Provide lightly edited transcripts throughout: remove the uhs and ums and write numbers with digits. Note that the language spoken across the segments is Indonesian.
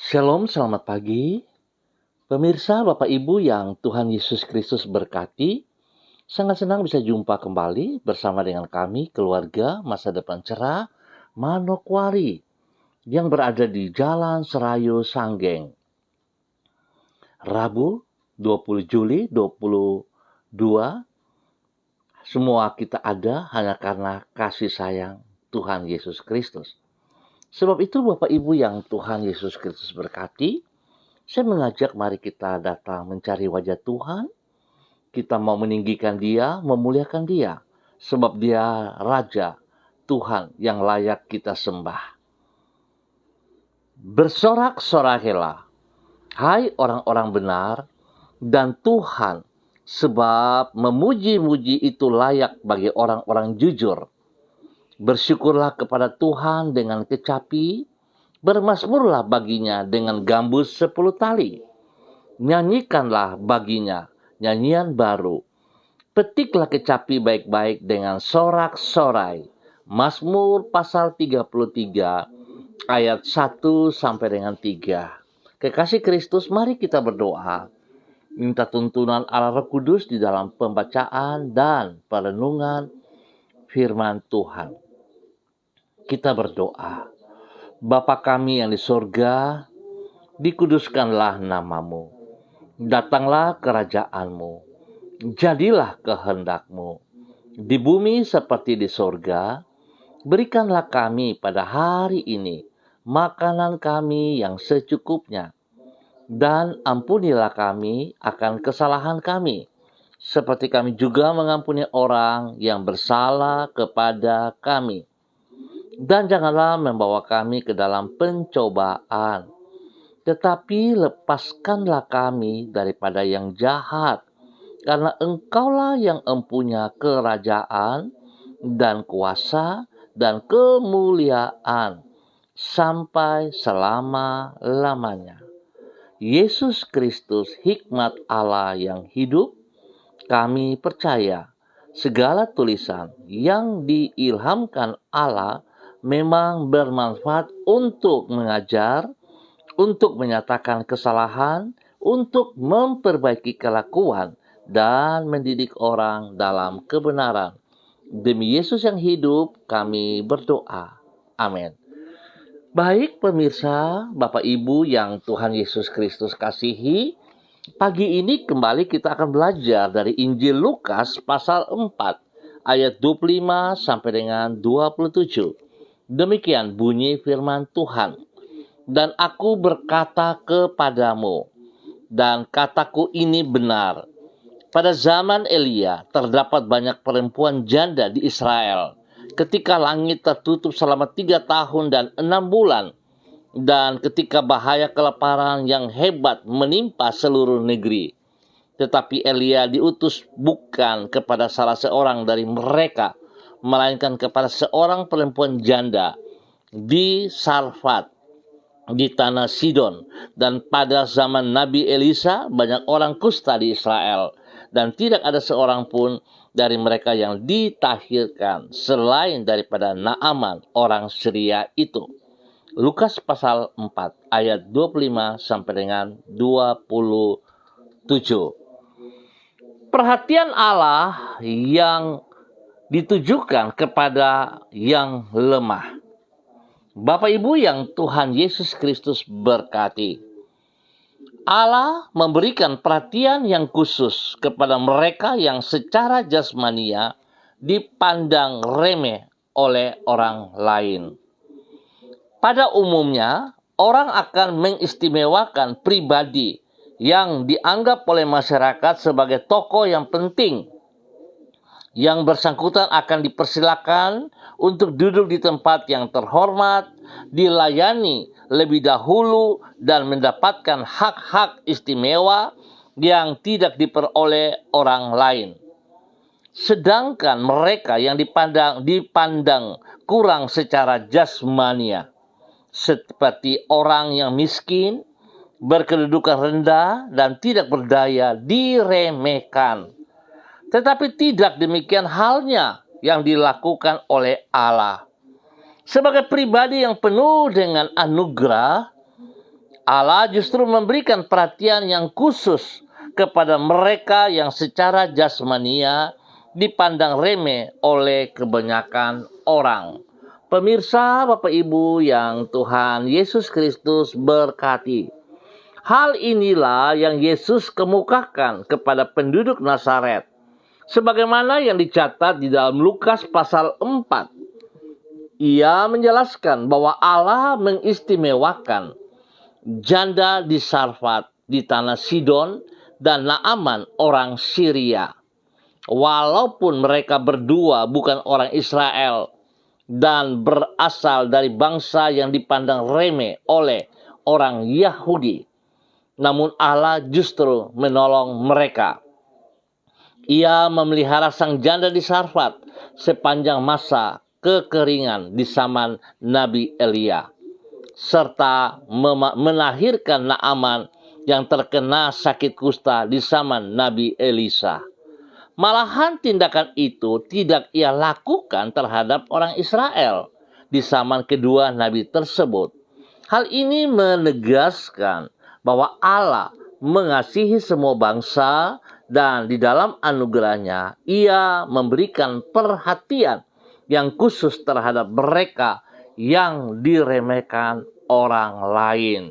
Shalom, selamat pagi. Pemirsa, Bapak Ibu yang Tuhan Yesus Kristus berkati, sangat senang bisa jumpa kembali bersama dengan kami, keluarga Masa Depan Cerah, Manokwari, yang berada di Jalan Serayu Sanggeng. Rabu, 20 Juli 2022, semua kita ada hanya karena kasih sayang Tuhan Yesus Kristus. Sebab itu Bapak Ibu yang Tuhan Yesus Kristus berkati, saya mengajak mari kita datang mencari wajah Tuhan. Kita mau meninggikan Dia, memuliakan Dia. Sebab Dia Raja, Tuhan yang layak kita sembah. Bersorak-sorakilah, hai orang-orang benar, dan Tuhan, sebab memuji-muji itu layak bagi orang-orang jujur. Bersyukurlah kepada Tuhan dengan kecapi, bermazmurlah baginya dengan gambus 10 tali. Nyanyikanlah baginya nyanyian baru. Petiklah kecapi baik-baik dengan sorak-sorai. Mazmur pasal 33 ayat 1 sampai dengan 3. Kekasih Kristus, mari kita berdoa. Minta tuntunan Allah Roh Kudus di dalam pembacaan dan perenungan firman Tuhan. Kita berdoa. Bapa kami yang di surga, dikuduskanlah namamu. Datanglah kerajaanmu. Jadilah kehendak-Mu di bumi seperti di sorga. Berikanlah kami pada hari ini makanan kami yang secukupnya, dan ampunilah kami akan kesalahan kami, seperti kami juga mengampuni orang yang bersalah kepada kami. Dan janganlah membawa kami ke dalam pencobaan, tetapi lepaskanlah kami daripada yang jahat. Karena Engkaulah yang empunya kerajaan dan kuasa dan kemuliaan sampai selama-lamanya. Yesus Kristus, hikmat Allah yang hidup, kami percaya segala tulisan yang diilhamkan Allah memang bermanfaat untuk mengajar, untuk menyatakan kesalahan, untuk memperbaiki kelakuan, dan mendidik orang dalam kebenaran. Demi Yesus yang hidup, kami berdoa. Amin. Baik pemirsa, Bapak Ibu yang Tuhan Yesus Kristus kasihi, pagi ini kembali kita akan belajar dari Injil Lukas pasal 4, ayat 25 sampai dengan 27. Demikian bunyi firman Tuhan. Dan aku berkata kepadamu, dan kataku ini benar. Pada zaman Elia terdapat banyak perempuan janda di Israel. Ketika langit tertutup selama 3 tahun dan 6 bulan. Dan ketika bahaya kelaparan yang hebat menimpa seluruh negeri. Tetapi Elia diutus bukan kepada salah seorang dari mereka, melainkan kepada seorang perempuan janda di Sarfat, di tanah Sidon. Dan pada zaman Nabi Elisa banyak orang kusta di Israel. Dan tidak ada seorang pun dari mereka yang ditahirkan selain daripada Naaman orang Syria itu. Lukas pasal 4 ayat 25 sampai dengan 27. Perhatian Allah yang ditujukan kepada yang lemah. Bapak Ibu yang Tuhan Yesus Kristus berkati. Allah memberikan perhatian yang khusus kepada mereka yang secara jasmania dipandang remeh oleh orang lain. Pada umumnya, orang akan mengistimewakan pribadi yang dianggap oleh masyarakat sebagai tokoh yang penting. Yang bersangkutan akan dipersilakan untuk duduk di tempat yang terhormat, dilayani lebih dahulu, dan mendapatkan hak-hak istimewa yang tidak diperoleh orang lain. Sedangkan mereka yang dipandang kurang secara jasmania, seperti orang yang miskin, berkedudukan rendah, dan tidak berdaya, diremehkan. Tetapi tidak demikian halnya yang dilakukan oleh Allah. Sebagai pribadi yang penuh dengan anugerah, Allah justru memberikan perhatian yang khusus kepada mereka yang secara jasmania dipandang remeh oleh kebanyakan orang. Pemirsa, Bapak Ibu yang Tuhan Yesus Kristus berkati. Hal inilah yang Yesus kemukakan kepada penduduk Nazaret. Sebagaimana yang dicatat di dalam Lukas pasal 4. Ia menjelaskan bahwa Allah mengistimewakan janda di Sarfat di tanah Sidon dan Naaman orang Syria. Walaupun mereka berdua bukan orang Israel dan berasal dari bangsa yang dipandang remeh oleh orang Yahudi, namun Allah justru menolong mereka. Ia memelihara sang janda di Sarfat sepanjang masa kekeringan di zaman Nabi Elia, serta melahirkan Naaman yang terkena sakit kusta di zaman Nabi Elisa. Malahan tindakan itu tidak ia lakukan terhadap orang Israel di zaman kedua Nabi tersebut. Hal ini menegaskan bahwa Allah mengasihi semua bangsa dan di dalam anugerahnya ia memberikan perhatian yang khusus terhadap mereka yang diremehkan orang lain.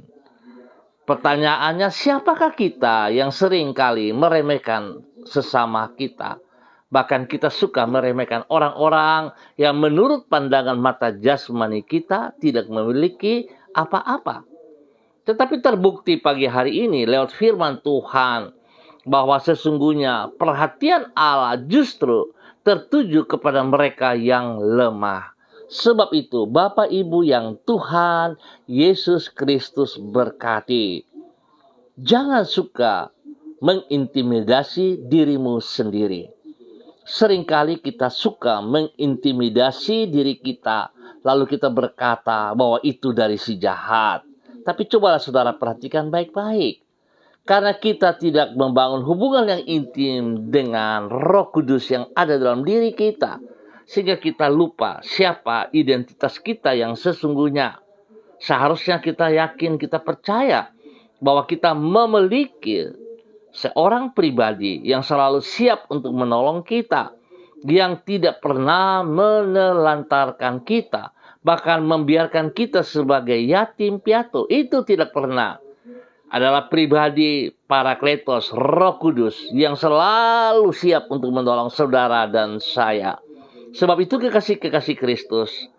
Pertanyaannya, siapakah kita yang sering kali meremehkan sesama kita? Bahkan kita suka meremehkan orang-orang yang menurut pandangan mata jasmani kita tidak memiliki apa-apa. Tetapi terbukti pagi hari ini lewat firman Tuhan bahwa sesungguhnya perhatian Allah justru tertuju kepada mereka yang lemah. Sebab itu, Bapak Ibu yang Tuhan Yesus Kristus berkati, jangan suka mengintimidasi dirimu sendiri. Seringkali kita suka mengintimidasi diri kita, lalu kita berkata bahwa itu dari si jahat. Tapi cobalah saudara perhatikan baik-baik. Karena kita tidak membangun hubungan yang intim dengan Roh Kudus yang ada dalam diri kita, sehingga kita lupa siapa identitas kita yang sesungguhnya. Seharusnya kita yakin, kita percaya bahwa kita memiliki seorang pribadi yang selalu siap untuk menolong kita, yang tidak pernah menelantarkan kita, bahkan membiarkan kita sebagai yatim piatu. Itu tidak pernah. Adalah pribadi Parakletos, Roh Kudus yang selalu siap untuk menolong saudara dan saya. Sebab itu kekasih-kekasih Kristus,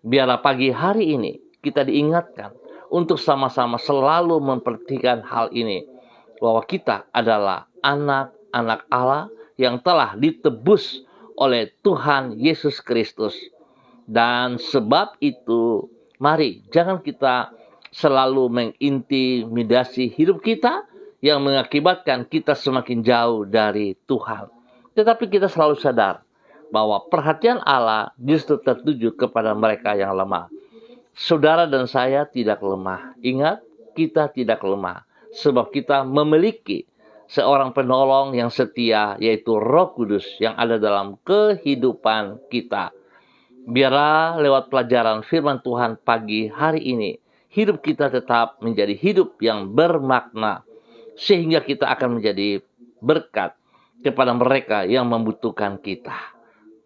biarlah pagi hari ini kita diingatkan untuk sama-sama selalu memperhatikan hal ini, bahwa kita adalah anak-anak Allah yang telah ditebus oleh Tuhan Yesus Kristus. Dan sebab itu, mari jangan kita selalu mengintimidasi hidup kita yang mengakibatkan kita semakin jauh dari Tuhan. Tetapi kita selalu sadar bahwa perhatian Allah justru tertuju kepada mereka yang lemah. Saudara dan saya tidak lemah. Ingat, kita tidak lemah. Sebab kita memiliki seorang penolong yang setia, yaitu Roh Kudus yang ada dalam kehidupan kita. Biarlah lewat pelajaran firman Tuhan pagi hari ini, hidup kita tetap menjadi hidup yang bermakna, sehingga kita akan menjadi berkat kepada mereka yang membutuhkan kita.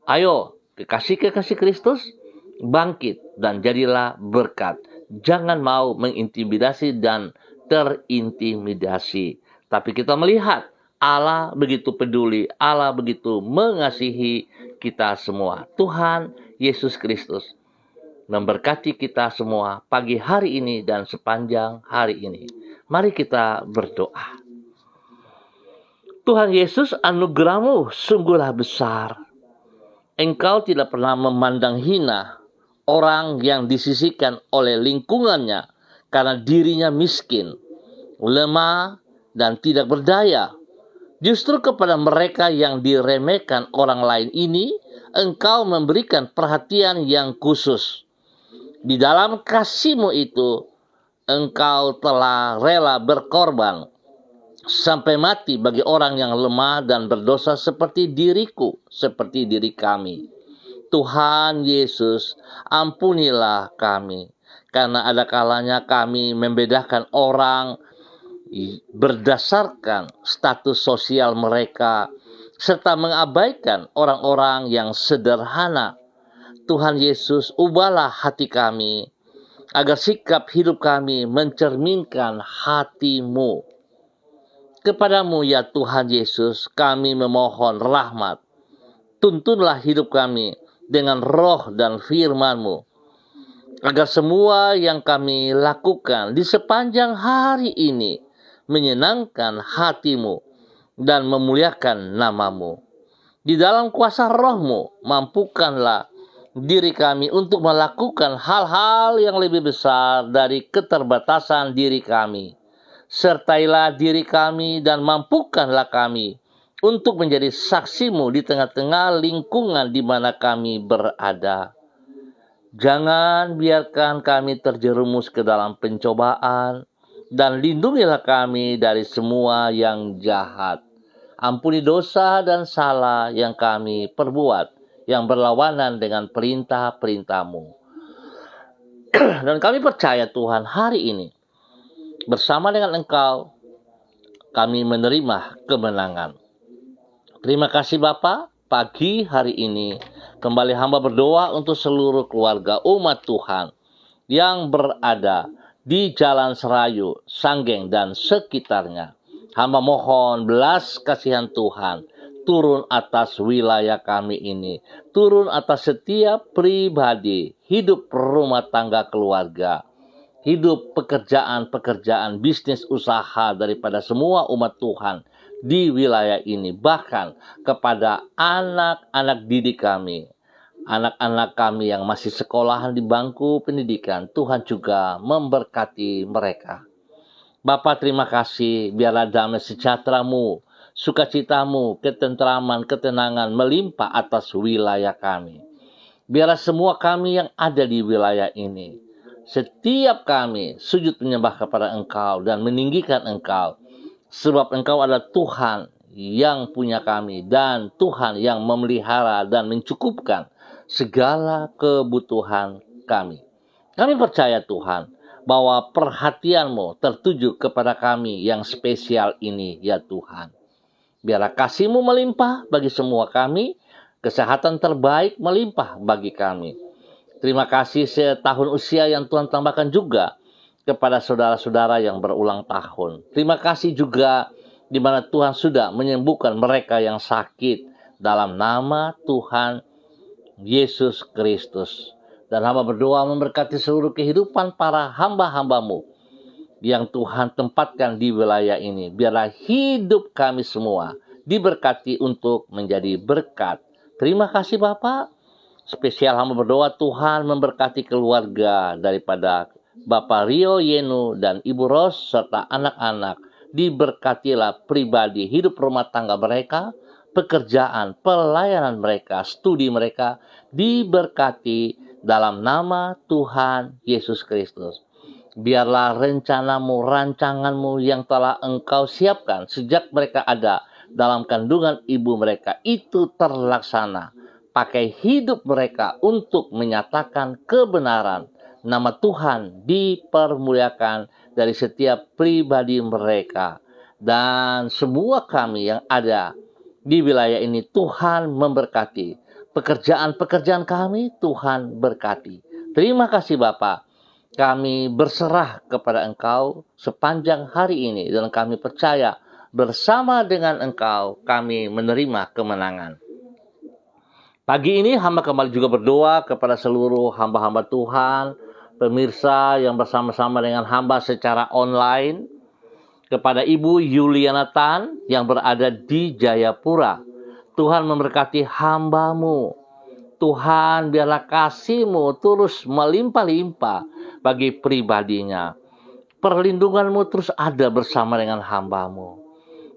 Ayo, kekasih-kekasih Kristus, bangkit dan jadilah berkat. Jangan mau mengintimidasi dan terintimidasi. Tapi kita melihat Allah begitu peduli, Allah begitu mengasihi kita semua. Tuhan Yesus Kristus memberkati kita semua pagi hari ini dan sepanjang hari ini. Mari kita berdoa. Tuhan Yesus, anugerah-Mu sungguhlah besar. Engkau tidak pernah memandang hina orang yang disisihkan oleh lingkungannya karena dirinya miskin, lemah, dan tidak berdaya. Justru kepada mereka yang diremehkan orang lain ini, Engkau memberikan perhatian yang khusus. Di dalam kasih-Mu itu, Engkau telah rela berkorban sampai mati bagi orang yang lemah dan berdosa seperti diriku, seperti diri kami. Tuhan Yesus, ampunilah kami. karena ada kalanya kami membedakan orang berdasarkan status sosial mereka, serta mengabaikan orang-orang yang sederhana. Tuhan Yesus, ubahlah hati kami, agar sikap hidup kami mencerminkan hati-Mu. Kepadamu ya Tuhan Yesus, kami memohon rahmat. Tuntunlah hidup kami dengan roh dan firman-Mu, agar semua yang kami lakukan di sepanjang hari ini menyenangkan hati-Mu dan memuliakan nama-Mu. Di dalam kuasa Roh-Mu, mampukanlah diri kami untuk melakukan hal-hal yang lebih besar dari keterbatasan diri kami. Sertailah diri kami dan mampukanlah kami untuk menjadi saksi-Mu di tengah-tengah lingkungan di mana kami berada. Jangan biarkan kami terjerumus ke dalam pencobaan, dan lindungilah kami dari semua yang jahat. Ampuni dosa dan salah yang kami perbuat, yang berlawanan dengan perintah-perintah-Mu. Dan kami percaya Tuhan, hari ini bersama dengan Engkau kami menerima kemenangan. Terima kasih Bapa, pagi hari ini kembali hamba berdoa untuk seluruh keluarga umat Tuhan yang berada di Jalan Serayu, Sanggeng, dan sekitarnya. Hamba mohon belas kasihan Tuhan turun atas wilayah kami ini, turun atas setiap pribadi, hidup rumah tangga keluarga, hidup pekerjaan-pekerjaan, bisnis usaha daripada semua umat Tuhan di wilayah ini, bahkan kepada anak-anak didik kami, anak-anak kami yang masih sekolahan di bangku pendidikan. Tuhan juga memberkati mereka. Bapa, terima kasih, biarlah damai sejahtera-Mu, sukacita-Mu, ketentraman, ketenangan melimpah atas wilayah kami. Biarlah semua kami yang ada di wilayah ini, setiap kami sujud menyembah kepada Engkau dan meninggikan Engkau, sebab Engkau adalah Tuhan yang punya kami, dan Tuhan yang memelihara dan mencukupkan segala kebutuhan kami. Kami percaya Tuhan, bahwa perhatian-Mu tertuju kepada kami yang spesial ini ya Tuhan. Biarlah kasih-Mu melimpah bagi semua kami, kesehatan terbaik melimpah bagi kami. Terima kasih setahun usia yang Tuhan tambahkan juga kepada saudara-saudara yang berulang tahun. Terima kasih juga di mana Tuhan sudah menyembuhkan mereka yang sakit dalam nama Tuhan Yesus Kristus. Dan hamba berdoa memberkati seluruh kehidupan para hamba-hamba-Mu yang Tuhan tempatkan di wilayah ini. Biarlah hidup kami semua diberkati untuk menjadi berkat. Terima kasih Bapak. Spesial hamba berdoa Tuhan memberkati keluarga daripada Bapak Rio Yenu dan Ibu Ros serta anak-anak. Diberkatilah pribadi, hidup rumah tangga mereka, pekerjaan, pelayanan mereka, studi mereka diberkati dalam nama Tuhan Yesus Kristus. Biarlah rencana-Mu, rancangan-Mu yang telah Engkau siapkan sejak mereka ada dalam kandungan ibu mereka itu terlaksana. Pakai hidup mereka untuk menyatakan kebenaran. Nama Tuhan dipermuliakan dari setiap pribadi mereka. Dan semua kami yang ada di wilayah ini Tuhan memberkati. Pekerjaan-pekerjaan kami Tuhan berkati. Terima kasih Bapa. Kami berserah kepada Engkau sepanjang hari ini. Dan kami percaya bersama dengan Engkau kami menerima kemenangan. Pagi ini hamba kembali juga berdoa kepada seluruh hamba-hamba Tuhan, pemirsa yang bersama-sama dengan hamba secara online. Kepada Ibu Yuliana Tan yang berada di Jayapura. Tuhan memberkati hamba-Mu. Tuhan biarlah kasih-Mu terus melimpah-limpah bagi pribadinya. Perlindungan-Mu terus ada bersama dengan hamba-Mu.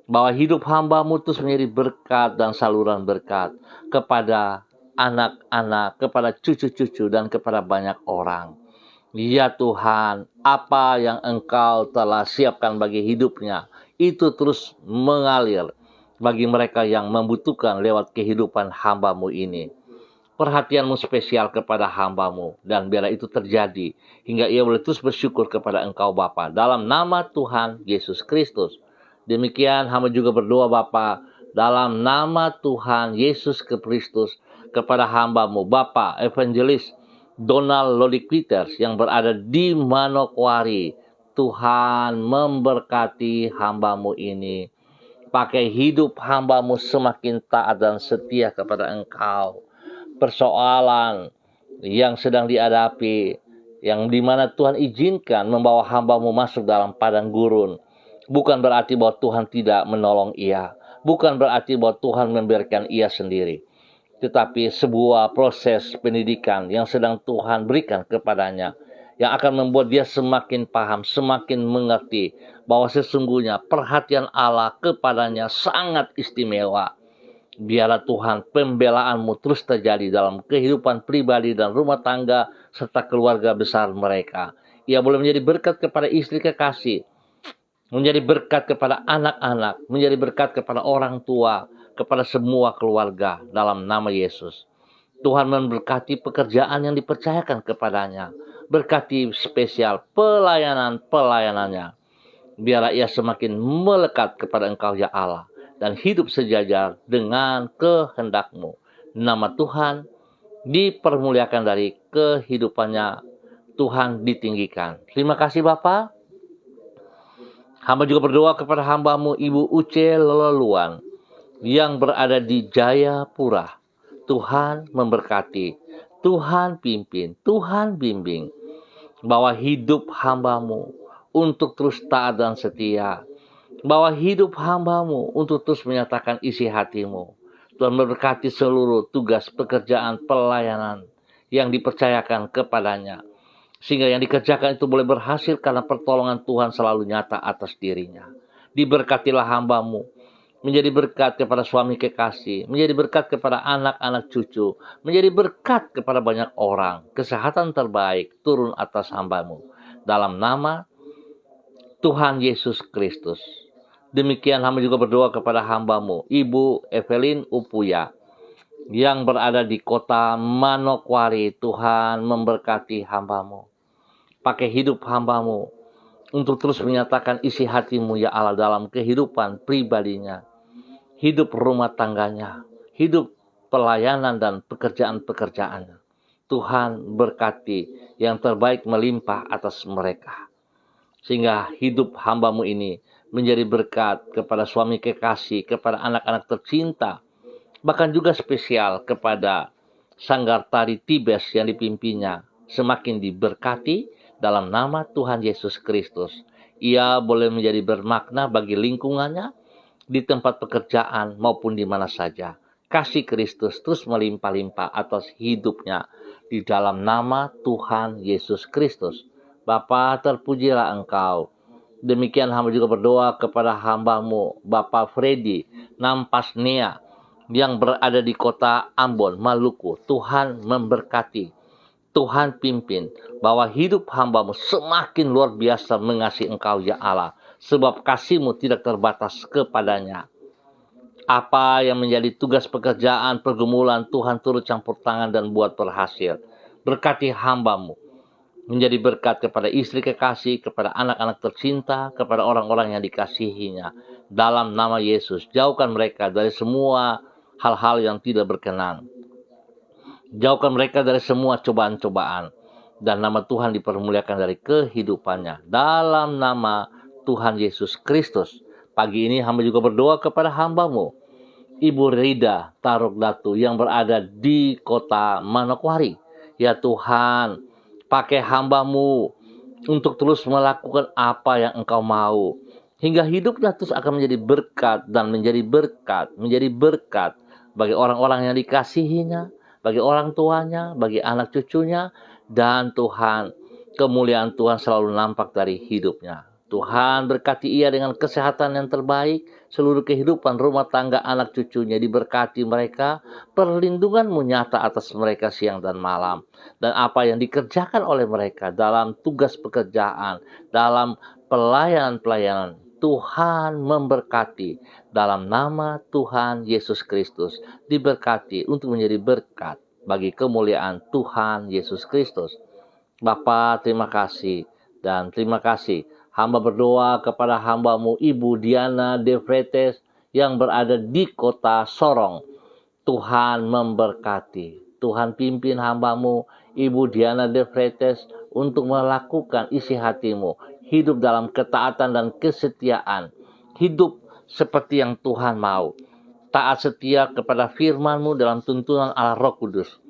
Bahwa hidup hamba-Mu terus menjadi berkat dan saluran berkat kepada anak-anak, kepada cucu-cucu, dan kepada banyak orang. Ya Tuhan, apa yang Engkau telah siapkan bagi hidupnya, itu terus mengalir bagi mereka yang membutuhkan lewat kehidupan hamba-Mu ini. perhatianmu spesial kepada hamba-Mu, dan biarlah itu terjadi hingga ia boleh terus bersyukur kepada Engkau Bapa, dalam nama Tuhan Yesus Kristus. Demikian hamba juga berdoa Bapa, dalam nama Tuhan Yesus Kristus, kepada hamba-Mu Bapa Evangelis Donald Lodi Peters yang berada di Manokwari. Tuhan memberkati hamba-Mu ini. Pakai hidup hamba-Mu semakin taat dan setia kepada Engkau. Persoalan yang sedang dihadapi, yang dimana Tuhan izinkan membawa hamba-Mu masuk dalam padang gurun, bukan berarti bahwa Tuhan tidak menolong ia. Bukan berarti bahwa Tuhan membiarkan ia sendiri. Tetapi sebuah proses pendidikan yang sedang Tuhan berikan kepadanya, yang akan membuat dia semakin paham, semakin mengerti bahwa sesungguhnya perhatian Allah kepadanya sangat istimewa. Biarlah Tuhan pembelaan-Mu terus terjadi dalam kehidupan pribadi dan rumah tangga serta keluarga besar mereka. Ia boleh menjadi berkat kepada istri kekasih, menjadi berkat kepada anak-anak, menjadi berkat kepada orang tua, kepada semua keluarga dalam nama Yesus. Tuhan memberkati pekerjaan yang dipercayakan kepadanya. Berkati spesial pelayanannya. Biarlah ia semakin melekat kepada Engkau ya Allah, dan hidup sejajar dengan kehendak-Mu. Nama Tuhan dipermuliakan dari kehidupannya. Tuhan ditinggikan. Terima kasih Bapa. Hamba juga berdoa kepada hamba-Mu Ibu Uce Leluan yang berada di Jayapura. Tuhan memberkati, Tuhan pimpin, Tuhan bimbing, bahwa hidup hamba-Mu untuk terus taat dan setia, bahwa hidup hamba-Mu untuk terus menyatakan isi hati-Mu. Tuhan memberkati seluruh tugas pekerjaan pelayanan yang dipercayakan kepadanya, sehingga yang dikerjakan itu boleh berhasil karena pertolongan Tuhan selalu nyata atas dirinya. Diberkatilah hamba-Mu, menjadi berkat kepada suami kekasih, menjadi berkat kepada anak-anak cucu, menjadi berkat kepada banyak orang. Kesehatan terbaik turun atas hamba-Mu dalam nama Tuhan Yesus Kristus. Demikian hamba juga berdoa kepada hamba-Mu Ibu Evelyn Upuya yang berada di kota Manokwari. Tuhan memberkati hamba-Mu. Pakai hidup hamba-Mu untuk terus menyatakan isi hati-Mu ya Allah dalam kehidupan pribadinya, hidup rumah tangganya, hidup pelayanan dan pekerjaan-pekerjaannya. Tuhan berkati yang terbaik melimpah atas mereka, sehingga hidup hamba-Mu ini menjadi berkat kepada suami kekasih, kepada anak-anak tercinta, bahkan juga spesial kepada Sanggar Tari Tibes yang dipimpinnya, semakin diberkati dalam nama Tuhan Yesus Kristus. Ia boleh menjadi bermakna bagi lingkungannya, di tempat pekerjaan maupun di mana saja. Kasih Kristus terus melimpah-limpah atas hidupnya di dalam nama Tuhan Yesus Kristus. Bapa, terpujilah Engkau. Demikian hamba juga berdoa kepada hamba-Mu Bapak Freddy Nampasnea yang berada di kota Ambon, Maluku. Tuhan memberkati, Tuhan pimpin, bahwa hidup hamba-Mu semakin luar biasa mengasihi Engkau ya Allah, sebab kasih-Mu tidak terbatas kepadanya. Apa yang menjadi tugas pekerjaan, pergumulan, Tuhan turut campur tangan dan buat berhasil. Berkati hamba-Mu, menjadi berkat kepada istri kekasih, kepada anak-anak tercinta, kepada orang-orang yang dikasihinya. Dalam nama Yesus, jauhkan mereka dari semua hal-hal yang tidak berkenan. Jauhkan mereka dari semua cobaan-cobaan. Dan nama Tuhan dipermuliakan dari kehidupannya. Dalam nama Tuhan Yesus Kristus. Pagi ini hamba juga berdoa kepada hamba-Mu Ibu Rida Taruk Datu yang berada di kota Manokwari. Ya Tuhan, pakai hamba-Mu untuk terus melakukan apa yang Engkau mau, hingga hidupnya terus akan menjadi berkat dan menjadi berkat bagi orang-orang yang dikasihinya, bagi orang tuanya, bagi anak cucunya, dan Tuhan, kemuliaan Tuhan selalu nampak dari hidupnya. Tuhan berkati ia dengan kesehatan yang terbaik, seluruh kehidupan rumah tangga anak cucunya diberkati mereka, perlindungan-Mu nyata atas mereka siang dan malam. Dan apa yang dikerjakan oleh mereka dalam tugas pekerjaan, dalam pelayanan-pelayanan, Tuhan memberkati dalam nama Tuhan Yesus Kristus. Diberkati untuk menjadi berkat bagi kemuliaan Tuhan Yesus Kristus. Bapa, terima kasih dan terima kasih. Hamba berdoa kepada hamba-Mu Ibu Diana De Vretes yang berada di kota Sorong. Tuhan memberkati. Tuhan pimpin hamba-Mu Ibu Diana De Vretes untuk melakukan isi hati-Mu. Hidup dalam ketaatan dan kesetiaan. Hidup seperti yang Tuhan mau. Taat setia kepada firman-Mu dalam tuntunan Allah Roh Kudus.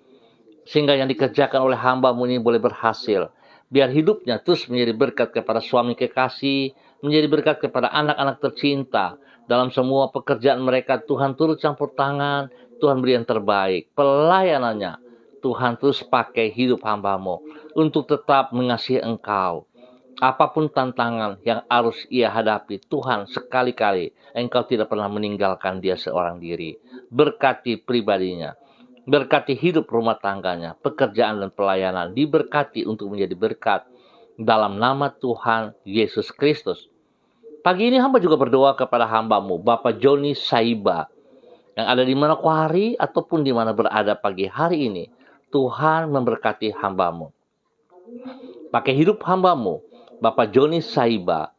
Sehingga yang dikerjakan oleh hamba-Mu ini boleh berhasil. Biar hidupnya terus menjadi berkat kepada suami kekasih, menjadi berkat kepada anak-anak tercinta. Dalam semua pekerjaan mereka, Tuhan turut campur tangan, Tuhan beri yang terbaik. Pelayanannya, Tuhan terus pakai hidup hamba-Mu untuk tetap mengasihi Engkau. Apapun tantangan yang harus ia hadapi, Tuhan sekali-kali Engkau tidak pernah meninggalkan dia seorang diri. Berkati pribadinya. Berkati hidup rumah tangganya, pekerjaan dan pelayanan, diberkati untuk menjadi berkat dalam nama Tuhan Yesus Kristus. Pagi ini hamba juga berdoa kepada hamba-Mu, Bapak Joni Saiba, yang ada di Manokwari ataupun di mana berada pagi hari ini. Tuhan memberkati hamba-Mu. Pakai hidup hamba-Mu, Bapak Joni Saiba,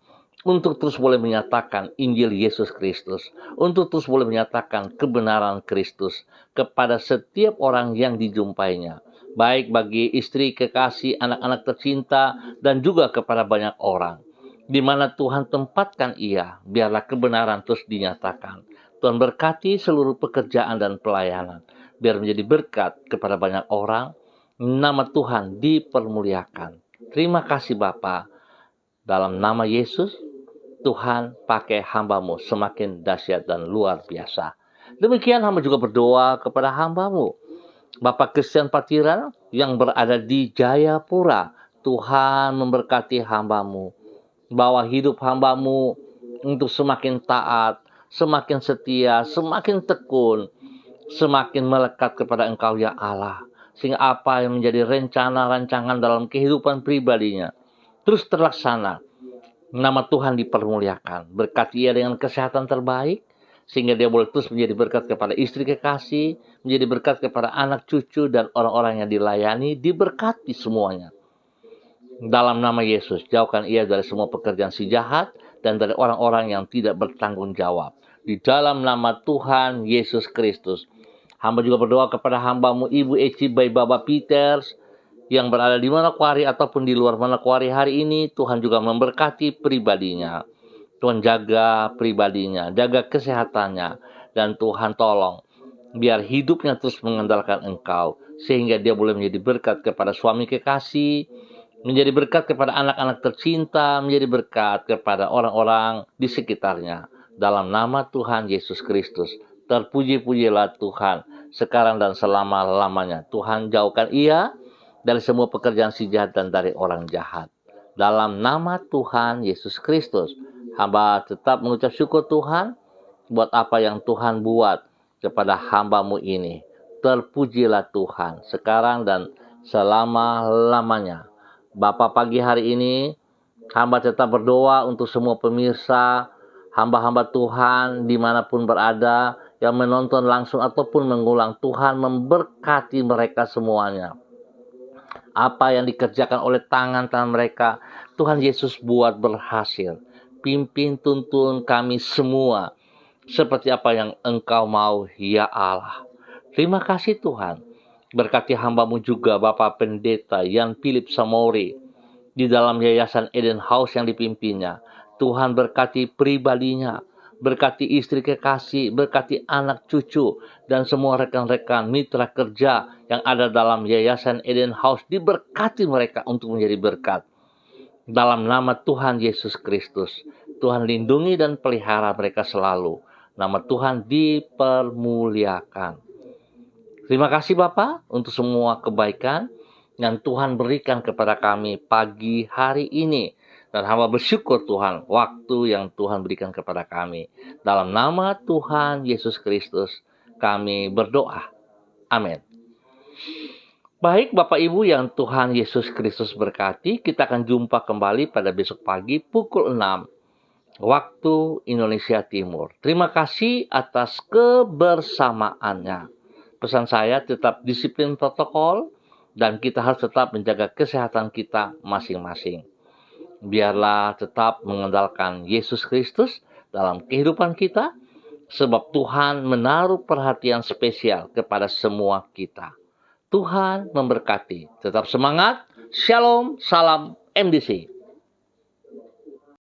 untuk terus boleh menyatakan Injil Yesus Kristus, untuk terus boleh menyatakan kebenaran Kristus kepada setiap orang yang dijumpainya, baik bagi istri, kekasih, anak-anak tercinta, dan juga kepada banyak orang. Di mana Tuhan tempatkan ia, biarlah kebenaran terus dinyatakan. Tuhan berkati seluruh pekerjaan dan pelayanan, biar menjadi berkat kepada banyak orang, nama Tuhan dipermuliakan. Terima kasih Bapa, dalam nama Yesus, Tuhan pakai hamba-Mu semakin dahsyat dan luar biasa. Demikian hamba juga berdoa kepada hamba-Mu, Bapak Christian Patiran yang berada di Jayapura. Tuhan memberkati hamba-Mu. Bawa hidup hamba-Mu untuk semakin taat, semakin setia, semakin tekun, semakin melekat kepada Engkau ya Allah. Sehingga apa yang menjadi rencana-rancangan dalam kehidupan pribadinya terus terlaksana. Nama Tuhan dipermuliakan. Berkati ia dengan kesehatan terbaik, sehingga dia boleh terus menjadi berkat kepada istri kekasih, menjadi berkat kepada anak cucu dan orang-orang yang dilayani, diberkati semuanya. Dalam nama Yesus, jauhkan ia dari semua pekerjaan si jahat dan dari orang-orang yang tidak bertanggung jawab. Di dalam nama Tuhan Yesus Kristus. Hamba juga berdoa kepada hamba-Mu Ibu Eci Bayi Baba Peters, yang berada di Manokwari ataupun di luar Manokwari hari ini. Tuhan juga memberkati pribadinya. Tuhan jaga pribadinya, jaga kesehatannya, dan Tuhan tolong biar hidupnya terus mengandalkan Engkau, sehingga dia boleh menjadi berkat kepada suami kekasih, menjadi berkat kepada anak-anak tercinta, menjadi berkat kepada orang-orang di sekitarnya. Dalam nama Tuhan Yesus Kristus, terpuji-pujilah Tuhan sekarang dan selama-lamanya. Tuhan jauhkan ia dari semua pekerjaan si jahat dan dari orang jahat. Dalam nama Tuhan Yesus Kristus, hamba tetap mengucap syukur Tuhan buat apa yang Tuhan buat kepada hamba-Mu ini. Terpujilah Tuhan sekarang dan selama-lamanya. Bapa, pagi hari ini hamba tetap berdoa untuk semua pemirsa, hamba-hamba Tuhan dimanapun berada, yang menonton langsung ataupun mengulang. Tuhan memberkati mereka semuanya. Apa yang dikerjakan oleh tangan-tangan mereka, Tuhan Yesus buat berhasil. Pimpin tuntun kami semua seperti apa yang Engkau mau ya Allah. Terima kasih Tuhan. Berkati hamba-Mu juga Bapak Pendeta Yan Philip Samori di dalam Yayasan Eden House yang dipimpinnya. Tuhan berkati pribadinya, berkati istri kekasih, berkati anak cucu, dan semua rekan-rekan mitra kerja yang ada dalam Yayasan Eden House. Diberkati mereka untuk menjadi berkat. Dalam nama Tuhan Yesus Kristus, Tuhan lindungi dan pelihara mereka selalu. Nama Tuhan dipermuliakan. Terima kasih Bapak untuk semua kebaikan yang Tuhan berikan kepada kami pagi hari ini. Dan hamba bersyukur Tuhan, waktu yang Tuhan berikan kepada kami. Dalam nama Tuhan Yesus Kristus, kami berdoa. Amin. Baik Bapak Ibu yang Tuhan Yesus Kristus berkati, kita akan jumpa kembali pada besok pagi pukul 6, waktu Indonesia Timur. Terima kasih atas kebersamaannya. Pesan saya tetap disiplin protokol dan kita harus tetap menjaga kesehatan kita masing-masing. Biarlah tetap mengandalkan Yesus Kristus dalam kehidupan kita, sebab Tuhan menaruh perhatian spesial kepada semua kita. Tuhan memberkati. Tetap semangat. Shalom, salam MDC.